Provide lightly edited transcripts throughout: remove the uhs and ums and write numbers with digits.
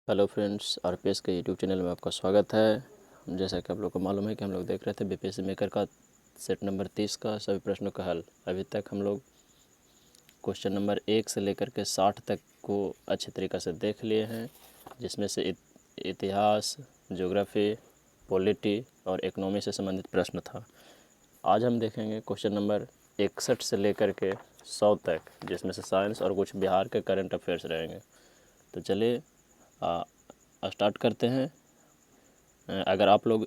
Hello friends, RPS के YouTube channel में आपका स्वागत है। जैसा कि आप लोग को मालूम है कि हम लोग देख रहे थे बीपीएससी मेकर का सेट नंबर 30 का सभी प्रश्नों का हल। अभी तक हम लोग क्वेश्चन नंबर 1 से लेकर के 60 तक को अच्छे तरीक़े से देख लिए हैं, जिसमें से इतिहास, ज्योग्राफी, पॉलिटी और इकोनॉमी से संबंधित प्रश्न था। आज हम देखेंगे क्वेश्चन नंबर 61 से लेकर के 100 तक, जिसमें से साइंस और कुछ बिहार के करंट अफेयर्स रहेंगे। तो चलिए स्टार्ट करते हैं। अगर आप लोग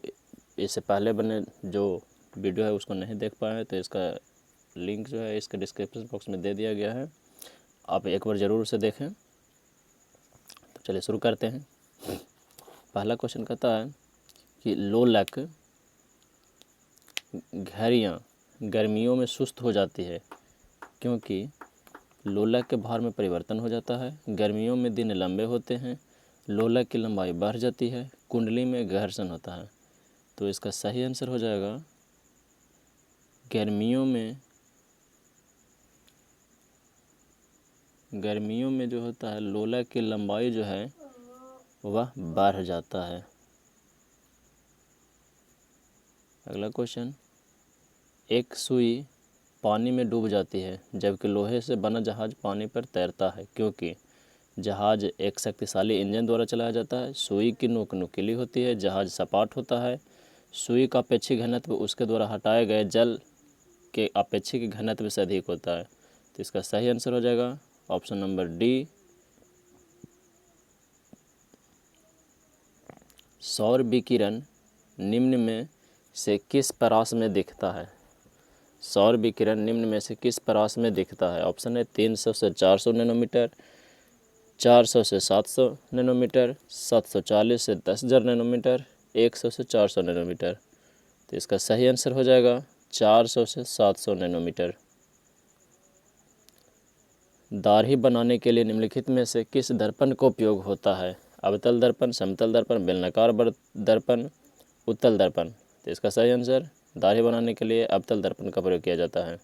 इससे पहले बने जो वीडियो है उसको नहीं देख पाए तो इसका लिंक जो है इसके डिस्क्रिप्शन बॉक्स में दे दिया गया है, आप एक बार ज़रूर उसे देखें। तो चलिए शुरू करते हैं। पहला क्वेश्चन कहता है कि लोलक घड़ियाँ गर्मियों में सुस्त हो जाती है क्योंकि लोलक के भार में परिवर्तन हो जाता है, गर्मियों में दिन लंबे होते हैं, लोलक की लंबाई बढ़ जाती है, कुंडली में घर्षण होता है। तो इसका सही आंसर हो जाएगा गर्मियों में जो होता है लोलक की लंबाई जो है वह बढ़ जाता है। अगला क्वेश्चन, एक सुई पानी में डूब जाती है जबकि लोहे से बना जहाज पानी पर तैरता है क्योंकि जहाज एक शक्तिशाली इंजन द्वारा चलाया जाता है, सुई की नोक नुकीली होती है, जहाज सपाट होता है, सुई का अपेक्षित घनत्व उसके द्वारा हटाए गए जल के अपेक्षित घनत्व से अधिक होता है। तो इसका सही आंसर हो जाएगा ऑप्शन नंबर डी। सौर विकिरण निम्न में से किस परास में दिखता है? सौर विकिरण निम्न में से किस परास में दिखता है? ऑप्शन है 300 से 400 नैनोमीटर, 400 से 700 नैनोमीटर, 740 से 10,000 नैनोमीटर, 100 से 400 नैनोमीटर। तो इसका सही आंसर हो जाएगा 400 से 700 नैनोमीटर। दाढ़ी बनाने के लिए निम्नलिखित में से किस दर्पण का उपयोग होता है? अवतल दर्पण, समतल दर्पण, बेलनाकार दर्पण, उत्तल दर्पण। तो इसका सही आंसर दाढ़ी बनाने के लिए अवतल दर्पण का प्रयोग किया जाता है।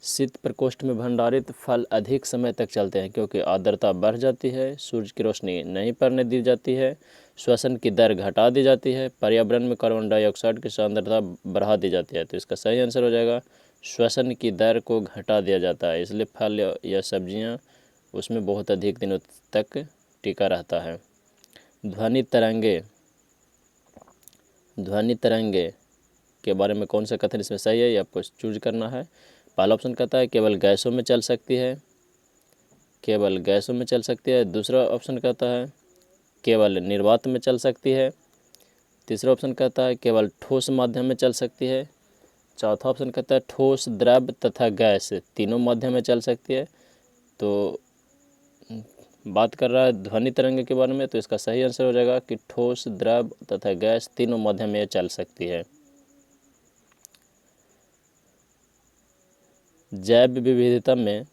शीत प्रकोष्ठ में भंडारित फल अधिक समय तक चलते हैं क्योंकि आर्द्रता बढ़ जाती है, सूर्य की रोशनी नहीं पड़ने दी जाती है, श्वसन की दर घटा दी जाती है, पर्यावरण में कार्बन डाइऑक्साइड की सांद्रता बढ़ा दी जाती है। तो इसका सही आंसर हो जाएगा श्वसन की दर को घटा दिया जाता है, इसलिए फल या सब्जियां उसमें बहुत अधिक दिनों तक टिका रहता है। ध्वनि तरंगे के बारे में कौन सा कथन इसमें सही है, ये आपको चूज करना है। पहला ऑप्शन कहता है केवल गैसों में चल सकती है, केवल गैसों में चल सकती है। दूसरा ऑप्शन कहता है केवल निर्वात में चल सकती है। तीसरा ऑप्शन कहता है केवल ठोस माध्यम में चल सकती है। चौथा ऑप्शन कहता है ठोस, द्रव तथा गैस तीनों माध्यम में चल सकती है। तो बात कर रहा है ध्वनि तरंग के बारे में, तो इसका सही आंसर हो जाएगा कि ठोस, द्रव तथा गैस तीनों माध्यम में चल सकती है। जैव विविधता में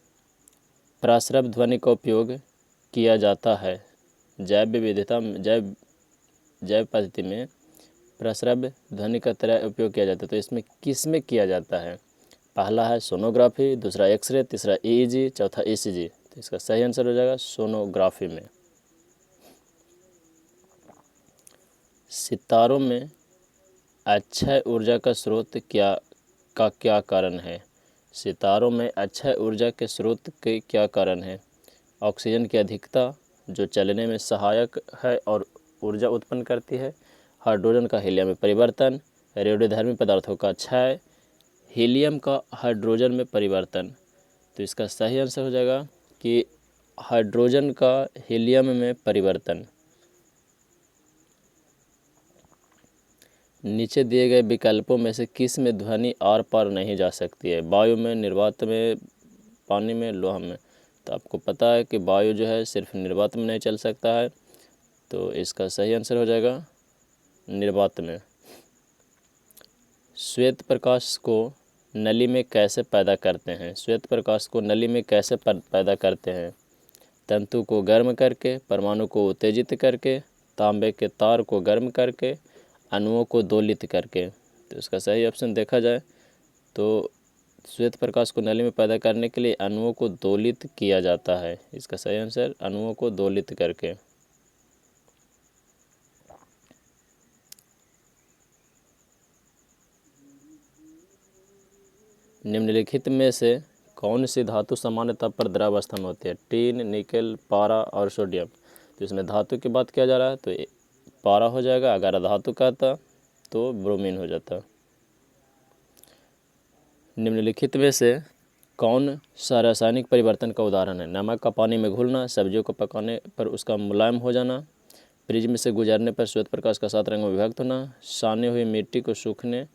प्रस्रव ध्वनि का उपयोग किया जाता है। जैव पद्धति में प्रस्रव ध्वनि का तरह उपयोग किया जाता है, तो इसमें किस में किया जाता है? पहला है सोनोग्राफी, दूसरा एक्सरे, तीसरा ईईजी, चौथा ईसीजी। तो इसका सही आंसर हो जाएगा सोनोग्राफी में। सितारों में अक्षय ऊर्जा का स्रोत क्या कारण है? सितारों में अक्षय ऊर्जा के स्रोत के क्या कारण है? ऑक्सीजन की अधिकता जो चलने में सहायक है और ऊर्जा उत्पन्न करती है, हाइड्रोजन का हीलियम में परिवर्तन, रेडियोधर्मी पदार्थों का क्षय, हीलियम का हाइड्रोजन में परिवर्तन। तो इसका सही आंसर हो जाएगा कि हाइड्रोजन का हीलियम में परिवर्तन। नीचे दिए गए विकल्पों में से किस में ध्वनि आर पार नहीं जा सकती है? वायु में, निर्वात में, पानी में, लोहा में। तो आपको पता है कि वायु जो है सिर्फ निर्वात में नहीं चल सकता है, तो इसका सही आंसर हो जाएगा निर्वात में। श्वेत प्रकाश को नली में कैसे पैदा करते हैं? श्वेत प्रकाश को नली में कैसे पैदा करते हैं? तंतु को गर्म करके, परमाणु को उत्तेजित करके, तांबे के तार को गर्म करके, अणुओं को दोलित करके। तो इसका सही ऑप्शन देखा जाए तो श्वेत प्रकाश को नली में पैदा करने के लिए अणुओं को दोलित किया जाता है। इसका सही आंसर अणुओं को दोलित करके। निम्नलिखित में से कौन सी धातु सामान्य ताप पर द्रव अवस्था में होती है? टीन, निकेल, पारा और सोडियम। तो इसमें धातु की बात किया जा रहा है तो पारा हो जाएगा। अगर धातु का था तो ब्रोमीन हो जाता। निम्नलिखित में से कौन सा रासायनिक परिवर्तन का उदाहरण है? नमक का पानी में घुलना, सब्जियों को पकाने पर उसका मुलायम हो जाना, प्रिज्म से गुजरने पर श्वेत प्रकाश का 7 रंगों में विभक्त होना, सानी हुई मिट्टी को सूखने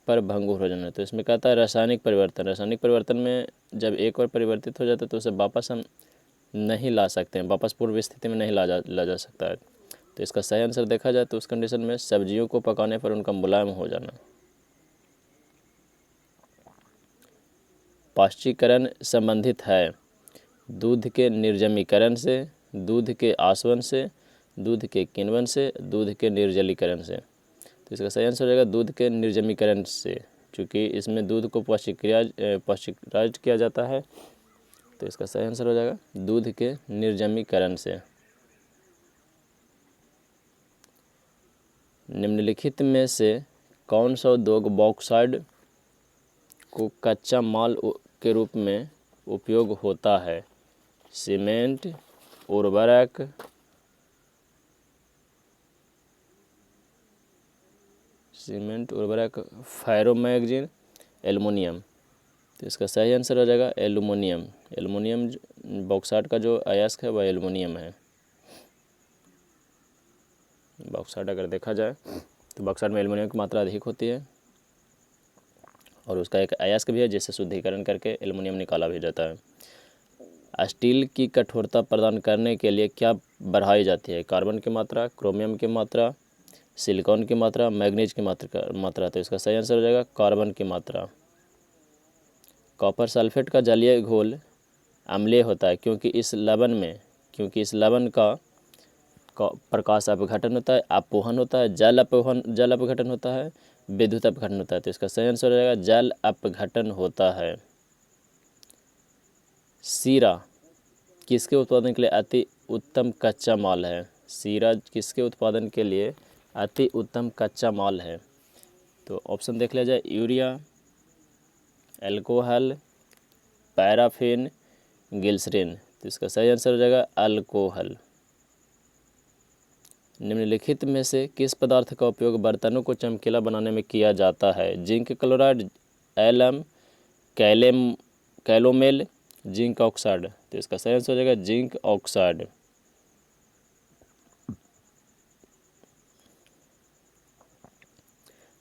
पर भंगुर हो जाना। तो इसमें कहता है रासायनिक परिवर्तन। रासायनिक परिवर्तन में जब एक बार परिवर्तित हो जाता है तो उसे वापस हम नहीं ला सकते हैं, वापस पूर्व स्थिति में नहीं ला जा सकता है। तो इसका सही आंसर देखा जाए तो उस कंडीशन में सब्जियों को पकाने पर उनका मुलायम हो जाना। पाश्चीकरण संबंधित है दूध के निर्जमीकरण से, दूध के आसवन से, दूध के किण्वन से, दूध के निर्जलीकरण से। तो इसका सही आंसर हो जाएगा दूध के निर्जमीकरण से, क्योंकि इसमें दूध को पाश्चराइज्ड किया जाता है। तो इसका सही आंसर हो जाएगा दूध के निर्जमीकरण से। निम्नलिखित में से कौन सा उद्योग बॉक्साइट को कच्चा माल के रूप में उपयोग होता है? सीमेंट, उर्वरक, फेरोमैग्नीज, एल्युमिनियम। तो इसका सही आंसर हो जाएगा एल्युमिनियम। एल्युमिनियम बॉक्साइट का जो अयस्क है वह एल्युमिनियम है। बॉक्साइट अगर देखा जाए तो बॉक्साइट में एल्युमिनियम की मात्रा अधिक होती है और उसका एक अयस्क भी है जिससे शुद्धिकरण करके एल्युमिनियम निकाला भी जाता है। स्टील की कठोरता प्रदान करने के लिए क्या बढ़ाई जाती है? कार्बन की मात्रा, क्रोमियम की मात्रा, सिलिकॉन की मात्रा, मैग्नीज की मात्रा। तो इसका सही आंसर हो जाएगा कार्बन की मात्रा। कॉपर सल्फेट का जलीय घोल अम्लीय होता है क्योंकि इस लवण का प्रकाश अपघटन होता है, अपोहन होता है, जल अपघटन होता है, विद्युत अपघटन होता है। तो इसका सही आंसर हो जाएगा जल अपघटन होता है। सीरा किसके उत्पादन के लिए अति उत्तम कच्चा माल है? सीरा किसके उत्पादन के लिए अति उत्तम कच्चा माल है? तो ऑप्शन देख लिया जाए यूरिया, अल्कोहल, पैराफिन, ग्लिसरीन। तो इसका सही आंसर हो जाएगा अल्कोहल। निम्नलिखित में से किस पदार्थ का उपयोग बर्तनों को चमकीला बनाने में किया जाता है? Zinc chloride, alum, calomel, zinc oxide. तो इसका सही आंसर हो जाएगा जिंक ऑक्साइड।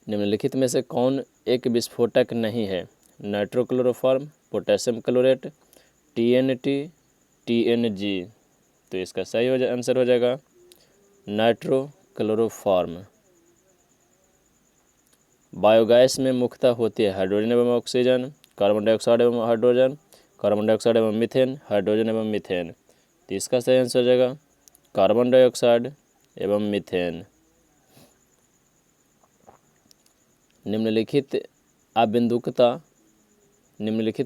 निम्नलिखित में से कौन एक विस्फोटक नहीं है? नाइट्रोक्लोरोफॉर्म, पोटेशियम क्लोरेट, TNT, TNG। तो इसका सही आंसर हो जाएगा नाइट्रोक्लोरोफॉर्म। बायोगैस में मुख्यतः होती है हाइड्रोजन एवं ऑक्सीजन, कार्बन डाइऑक्साइड एवं हाइड्रोजन, कार्बन डाइऑक्साइड एवं मीथेन, हाइड्रोजन एवं मीथेन। तो इसका सही आंसर हो जाएगा कार्बन डाइऑक्साइड एवं मीथेन। निम्नलिखित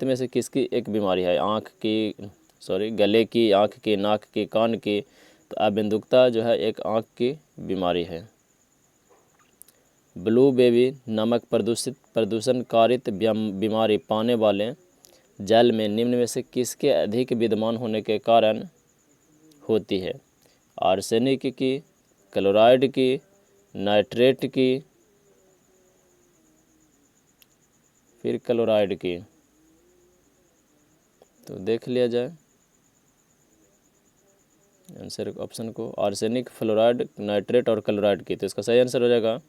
में से किसकी एक बीमारी है? गले की, आँख की, नाक की, कान की। तो अबिंदुकता जो है एक आँख की बीमारी है। ब्लू बेबी नामक प्रदूषण कारित बीमारी पाने वाले जल में निम्न में से किसके अधिक विद्यमान होने के कारण होती है? आर्सेनिक की, क्लोराइड की, नाइट्रेट की, फिर क्लोराइड की। तो देख लिया जाए आंसर ऑप्शन को, आर्सेनिक, फ्लोराइड, नाइट्रेट और क्लोराइड की। तो इसका सही आंसर हो जाएगा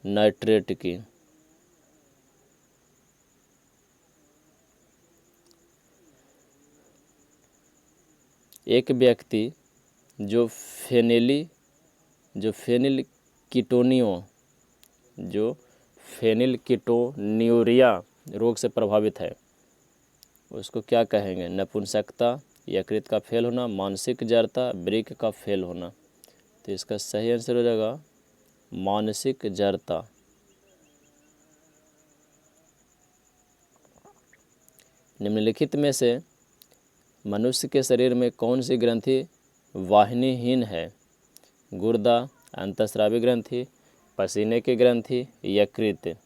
नाइट्रेट की। एक व्यक्ति जो फेनिलकीटोन्यूरिया रोग से प्रभावित है उसको क्या कहेंगे? नपुंसकता, यकृत का फेल होना, मानसिक जड़ता, वृक्क का फेल होना। तो इसका सही आंसर हो जाएगा मानसिक जड़ता। निम्नलिखित में से मनुष्य के शरीर में कौन सी ग्रंथि वाहिनीहीन है? गुर्दा, अंतःस्रावी ग्रंथि, पसीने की ग्रंथि, यकृत।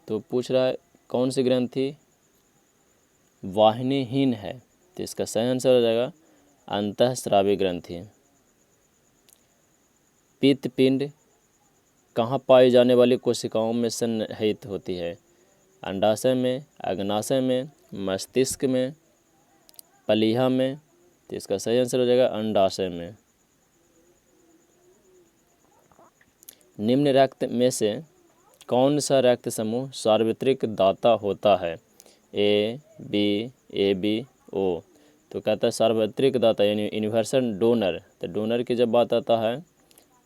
तो पूछ रहा है कौन सी ग्रंथि वाहिनीहीन है, तो इसका सही आंसर हो जाएगा अंतःस्रावी ग्रंथि। पित्तपिंड कहाँ पाई जाने वाली कोशिकाओं में सन्निहित होती है? अंडाशय में, अग्नाशय में, मस्तिष्क में, पलीहा में। तो इसका सही आंसर हो जाएगा अंडाशय में। निम्न रक्त में से कौन सा रक्त समूह सार्वत्रिक दाता होता है? ए, बी, ए बी, ओ। तो कहता है सार्वत्रिक दाता यानी यूनिवर्सल डोनर। तो डोनर की जब बात आता है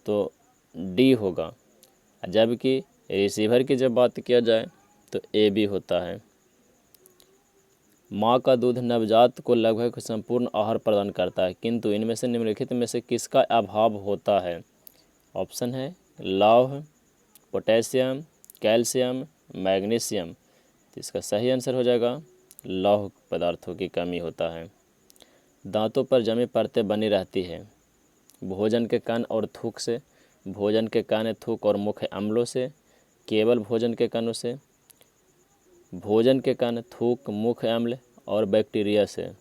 तो डी होगा, जबकि रिसीवर की जब बात किया जाए तो ए बी होता है। माँ का दूध नवजात को लगभग संपूर्ण आहार प्रदान करता है, किंतु इनमें से निम्नलिखित में से किसका अभाव होता है? ऑप्शन है लौह, पोटेशियम, कैल्शियम, मैग्नीशियम। तो इसका सही आंसर हो जाएगा लौह पदार्थों की कमी होता है। दांतों पर जमी परतें बनी रहती है भोजन के कण और थूक से, भोजन के कण, थूक और मुख्य अम्लों से, केवल भोजन के कणों से, भोजन के कण, थूक, मुख्य अम्ल और बैक्टीरिया से।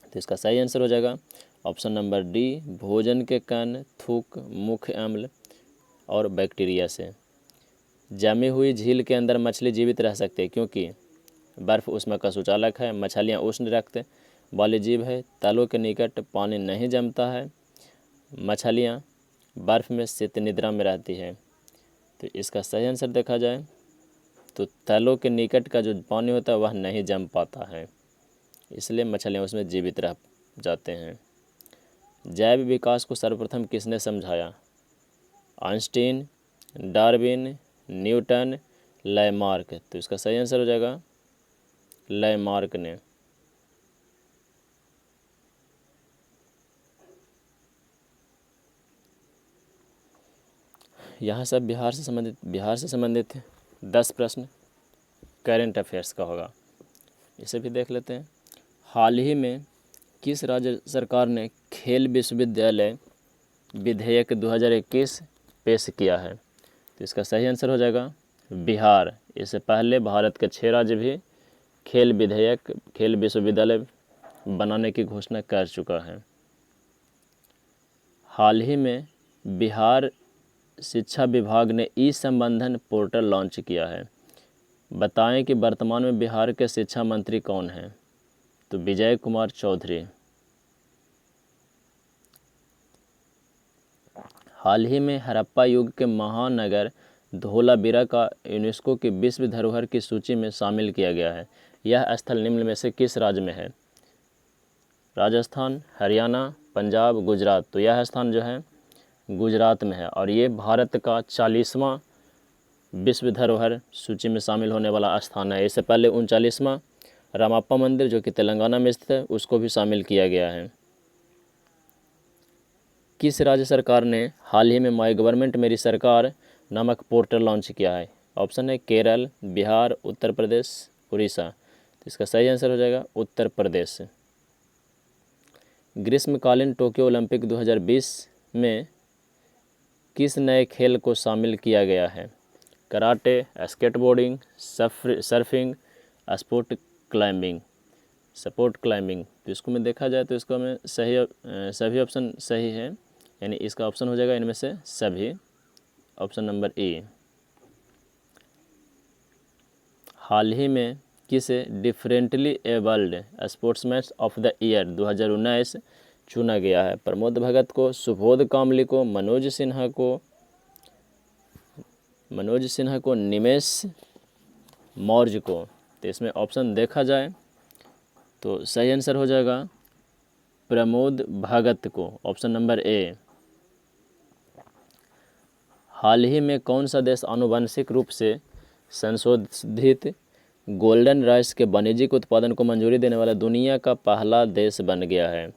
तो इसका सही आंसर हो जाएगा ऑप्शन नंबर डी, भोजन के कण, थूक, मुख्य अम्ल और बैक्टीरिया से। जमी हुई झील के अंदर मछली जीवित रह सकती है क्योंकि बर्फ उसमें का सुचालक है, मछलियाँ उष्ण रक्त वाली जीव है, तलों के निकट पानी नहीं जमता है, मछलियाँ बर्फ में शीत निद्रा में रहती है। तो इसका सही आंसर देखा जाए तो तलों के निकट का जो पानी होता है वह नहीं जम पाता है, इसलिए मछलियाँ उसमें जीवित रह जाते हैं। जैव विकास को सर्वप्रथम किसने समझाया? Einstein, Darwin, Newton, Lamarck. तो इसका सही आंसर हो जाएगा लैमार्क ने। यहाँ सब बिहार से संबंधित 10 प्रश्न करेंट अफेयर्स का होगा, इसे भी देख लेते हैं। हाल ही में किस राज्य सरकार ने खेल विश्वविद्यालय विधेयक 2021 पेश किया है? तो इसका सही आंसर हो जाएगा बिहार। इससे पहले भारत के 6 राज्य भी खेल विश्वविद्यालय बनाने की घोषणा कर चुका है। हाल ही में बिहार शिक्षा विभाग ने ई संबंधन पोर्टल लॉन्च किया है। बताएं कि वर्तमान में बिहार के शिक्षा मंत्री कौन हैं? तो विजय कुमार चौधरी। हाल ही में हड़प्पा युग के महानगर धोलावीरा का यूनेस्को की विश्व धरोहर की सूची में शामिल किया गया है। यह स्थल निम्न में से किस राज्य में है? राजस्थान, हरियाणा, पंजाब, गुजरात। तो यह स्थान जो है गुजरात में है और ये भारत का 40वां विश्व धरोहर सूची में शामिल होने वाला स्थान है। इससे पहले 39वां रामप्पा मंदिर जो कि तेलंगाना में स्थित है उसको भी शामिल किया गया है। किस राज्य सरकार ने हाल ही में माई गवर्नमेंट मेरी सरकार नामक पोर्टल लॉन्च किया है? ऑप्शन है केरल, बिहार, उत्तर प्रदेश, उड़ीसा। तो इसका सही आंसर हो जाएगा उत्तर प्रदेश। ग्रीष्मकालीन टोक्यो ओलंपिक 2020 में किस नए खेल को शामिल किया गया है? Karate, skateboarding, surfing, support climbing. तो इसको में देखा जाए तो इसको में सभी ऑप्शन सही है, यानी इसका ऑप्शन हो जाएगा इनमें से सभी, ऑप्शन नंबर ए। हाल ही में किसे differently abled sportsman of the year 2019 चुना गया है? प्रमोद भगत को, सुबोध कामली को, मनोज सिन्हा को, निमेश मौर्य को। तो इसमें ऑप्शन देखा जाए तो सही आंसर हो जाएगा प्रमोद भगत को, ऑप्शन नंबर ए। हाल ही में कौन सा देश आनुवंशिक रूप से संशोधित गोल्डन राइस के वाणिज्यिक उत्पादन को मंजूरी देने वाला दुनिया का पहला देश बन गया है?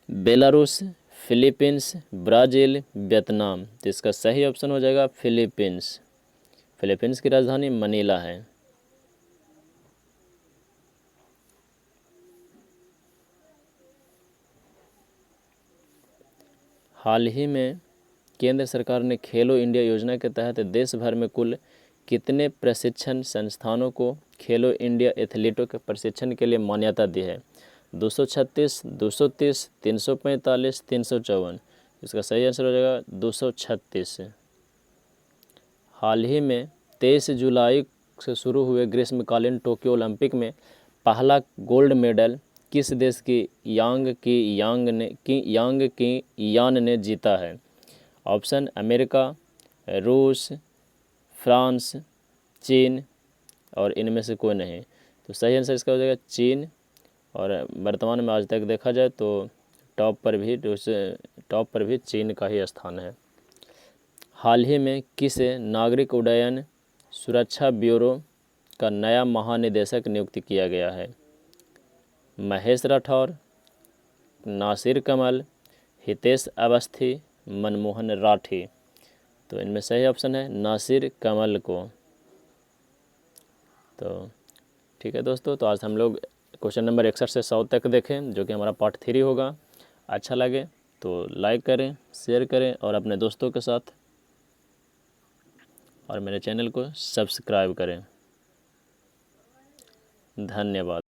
Belarus, Philippines, Brazil, Vietnam. तो इसका सही ऑप्शन हो जाएगा फिलीपींस। फिलीपींस की राजधानी मनीला है। हाल ही में केंद्र सरकार ने खेलो इंडिया योजना के तहत देश भर में कुल कितने प्रशिक्षण संस्थानों को खेलो इंडिया एथलीटों के प्रशिक्षण के लिए मान्यता दी है? 236, 230, 345, 354। इसका सही आंसर हो जाएगा 236। हाल ही में 23 जुलाई से शुरू हुए ग्रीष्मकालीन टोक्यो ओलंपिक में पहला गोल्ड मेडल किस देश की यान ने जीता है? ऑप्शन अमेरिका, रूस, फ्रांस, चीन और इनमें से कोई नहीं। तो सही आंसर इसका हो जाएगा चीन। और वर्तमान में आज तक देखा जाए तो टॉप पर भी चीन का ही स्थान है। हाल ही में किस नागरिक उड्डयन सुरक्षा ब्यूरो का नया महानिदेशक नियुक्त किया गया है? महेश राठौर, नासिर कमल, हितेश अवस्थी, मनमोहन राठी। तो इनमें सही ऑप्शन है नासिर कमल को। तो ठीक है दोस्तों, तो आज हम लोग क्वेश्चन नंबर 61 से 100 तक देखें, जो कि हमारा पार्ट 3 होगा। अच्छा लगे तो लाइक करें, शेयर करें और अपने दोस्तों के साथ, और मेरे चैनल को सब्सक्राइब करें। धन्यवाद।